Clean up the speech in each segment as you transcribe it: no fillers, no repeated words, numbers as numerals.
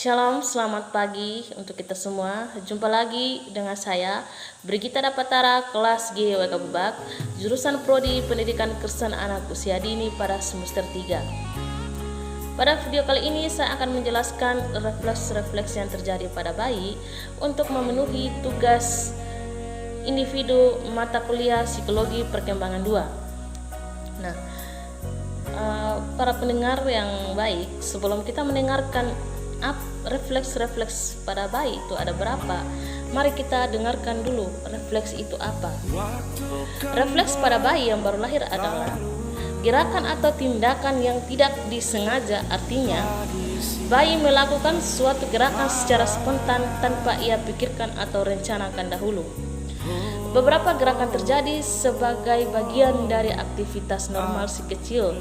Shalom, selamat pagi untuk kita semua. Jumpa lagi dengan saya, Brigita Dapatara, kelas G WK Bebak, jurusan Prodi Pendidikan Kristen Anak Usia Dini pada semester 3. Pada video kali ini saya akan menjelaskan refleks-refleks yang terjadi pada bayi untuk memenuhi tugas individu mata kuliah Psikologi Perkembangan 2. Nah, para pendengar yang baik, sebelum kita mendengarkan refleks-refleks pada bayi itu ada berapa, mari kita dengarkan dulu refleks itu apa. Refleks pada bayi yang baru lahir adalah gerakan atau tindakan yang tidak disengaja, artinya bayi melakukan suatu gerakan secara spontan tanpa ia pikirkan atau rencanakan dahulu. Beberapa gerakan terjadi sebagai bagian dari aktivitas normal si kecil.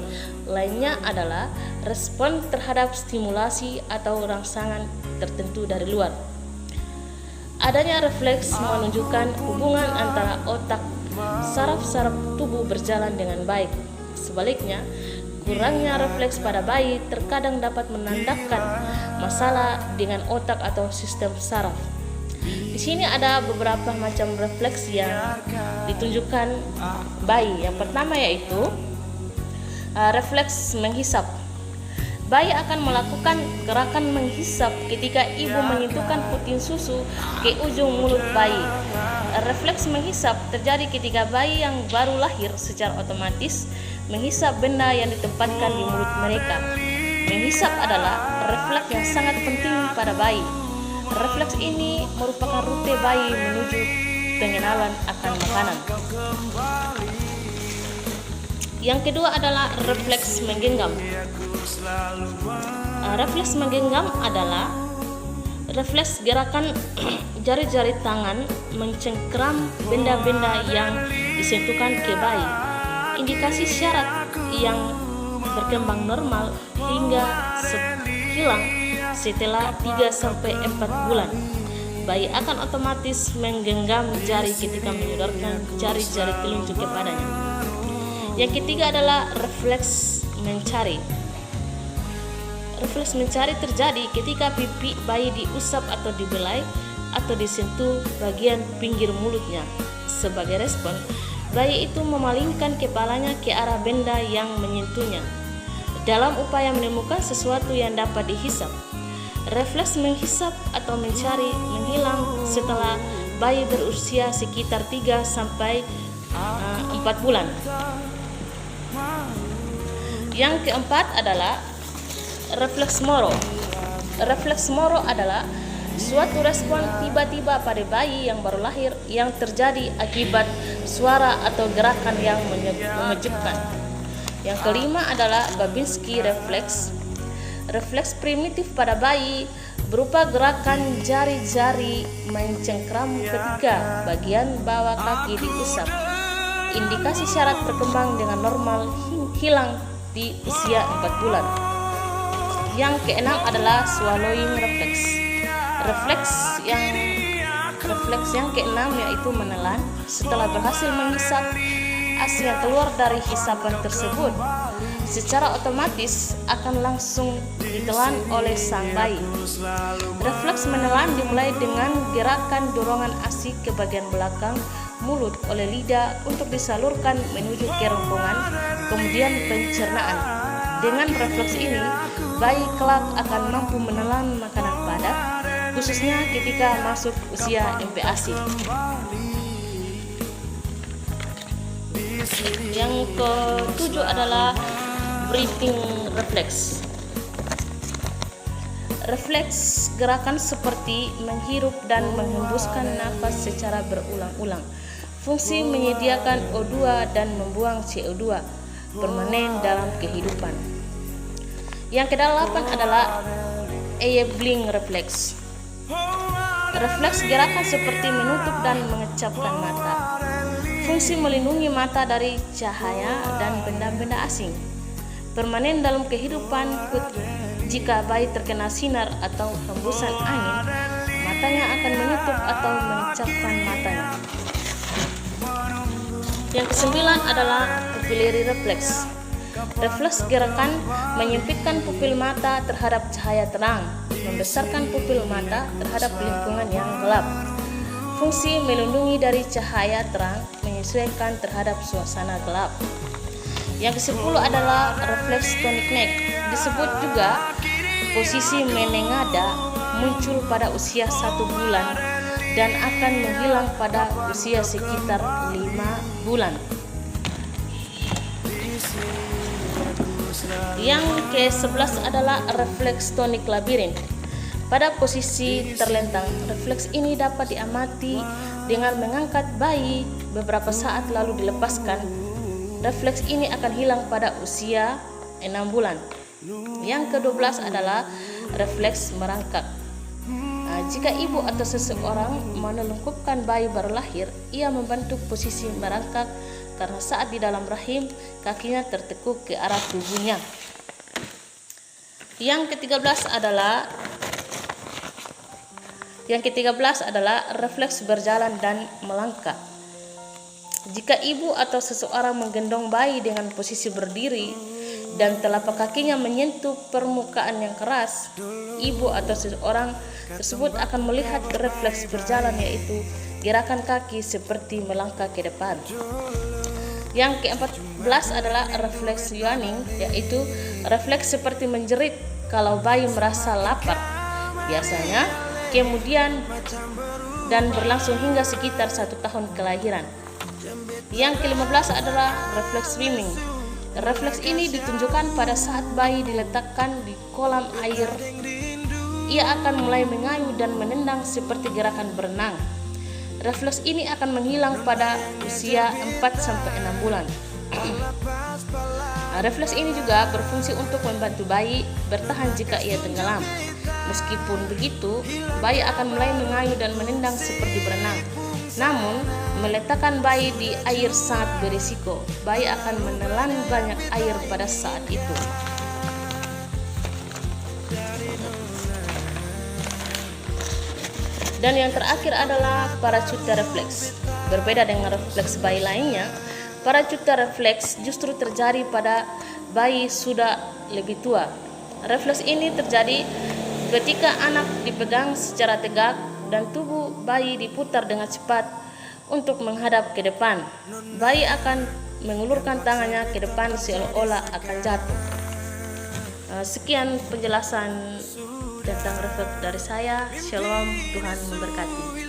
Lainnya adalah respon terhadap stimulasi atau rangsangan tertentu dari luar. Adanya refleks menunjukkan hubungan antara otak, saraf-saraf tubuh berjalan dengan baik. Sebaliknya, kurangnya refleks pada bayi terkadang dapat menandakan masalah dengan otak atau sistem saraf. Di sini ada beberapa macam refleks yang ditunjukkan bayi. Yang pertama yaitu refleks menghisap. Bayi akan melakukan gerakan menghisap ketika ibu menyentuhkan puting susu ke ujung mulut bayi. Refleks menghisap terjadi ketika bayi yang baru lahir secara otomatis menghisap benda yang ditempatkan di mulut mereka. Menghisap adalah refleks yang sangat penting pada bayi. Refleks ini merupakan rute bayi menuju pengenalan akan makanan. Yang kedua adalah refleks menggenggam. Refleks menggenggam adalah refleks gerakan jari-jari tangan mencengkram benda-benda yang disentuhkan ke bayi. Indikasi syarat yang berkembang normal hingga hilang setelah 3-4 bulan. Bayi akan otomatis menggenggam jari ketika menyodorkan jari-jari telunjuk kepadanya. Yang ketiga adalah refleks mencari. Refleks mencari terjadi ketika pipi bayi diusap atau dibelai atau disentuh bagian pinggir mulutnya. Sebagai respon, bayi itu memalingkan kepalanya ke arah benda yang menyentuhnya dalam upaya menemukan sesuatu yang dapat dihisap. Refleks menghisap atau mencari menghilang setelah bayi berusia sekitar 3-4 bulan. Yang keempat adalah refleks moro. Refleks moro adalah suatu respon tiba-tiba pada bayi yang baru lahir yang terjadi akibat suara atau gerakan yang mengejutkan. Yang kelima adalah Babinski refleks. Refleks primitif pada bayi berupa gerakan jari-jari mencengkram ketika bagian bawah kaki diusap. Indikasi syarat berkembang dengan normal hilang di usia 4 bulan. Yang keenam adalah swallowing reflex. Refleks yang keenam yaitu menelan. Setelah berhasil menghisap, asi yang keluar dari hisapan tersebut secara otomatis akan langsung ditelan oleh sang bayi. Refleks menelan dimulai dengan gerakan dorongan asi ke bagian belakang mulut oleh lidah untuk disalurkan menuju kerongkongan, kemudian pencernaan. Dengan refleks ini, bayi kelak akan mampu menelan makanan padat, khususnya ketika masuk usia MPASI. Yang ketujuh adalah breathing reflex. Refleks gerakan seperti menghirup dan menghembuskan nafas secara berulang-ulang. Fungsi menyediakan O2 dan membuang CO2 permanen dalam kehidupan. Yang kedelapan adalah enabling reflex. Refleks gerakan seperti menutup dan mengecapkan mata. Fungsi melindungi mata dari cahaya dan benda-benda asing. Permanen dalam kehidupan. Jika bayi terkena sinar atau hembusan angin, matanya akan menutup atau mengecapkan matanya. Yang kesembilan adalah pupillary reflex. Refleks gerakan menyempitkan pupil mata terhadap cahaya terang. membesarkan pupil mata terhadap lingkungan yang gelap. Fungsi melindungi dari cahaya terang, menyesuaikan terhadap suasana gelap. Yang ke-10 adalah refleks tonic neck. Disebut juga posisi menengada, muncul pada usia 1 bulan dan akan menghilang pada usia sekitar 5 bulan. Yang ke-11 adalah refleks tonic labirint. Pada posisi terlentang, refleks ini dapat diamati dengan mengangkat bayi beberapa saat lalu dilepaskan. Refleks ini akan hilang pada usia 6 bulan. Yang ke-12 adalah refleks merangkak. Jika ibu atau seseorang menelungkupkan bayi baru lahir, ia membentuk posisi merangkak karena saat di dalam rahim kakinya tertekuk ke arah tubuhnya. Yang ke-13 adalah refleks berjalan dan melangkah. Jika ibu atau seseorang menggendong bayi dengan posisi berdiri dan telapak kakinya menyentuh permukaan yang keras, ibu atau seseorang tersebut akan melihat refleks berjalan, yaitu gerakan kaki seperti melangkah ke depan. Yang ke-14 adalah refleks yawning, yaitu refleks seperti menjerit kalau bayi merasa lapar. Biasanya kemudian dan berlangsung hingga sekitar 1 tahun kelahiran. Yang ke-15 adalah refleks swimming. Refleks ini ditunjukkan pada saat bayi diletakkan di kolam air. Ia akan mulai mengayuh dan menendang seperti gerakan berenang. Refleks ini akan menghilang pada usia 4-6 bulan. Refleks ini juga berfungsi untuk membantu bayi bertahan jika ia tenggelam. Meskipun begitu, bayi akan mulai mengayuh dan menendang seperti berenang. Namun, meletakkan bayi di air sangat berisiko. Bayi akan menelan banyak air pada saat itu. Dan yang terakhir adalah parachuta refleks. Berbeda dengan refleks bayi lainnya, parachuta refleks justru terjadi pada bayi sudah lebih tua. Refleks ini terjadi ketika anak dipegang secara tegak dan tubuh bayi diputar dengan cepat untuk menghadap ke depan. Bayi akan mengulurkan tangannya ke depan seolah-olah akan jatuh. Sekian penjelasan tentang refleks dari saya. Shalom, Tuhan memberkati.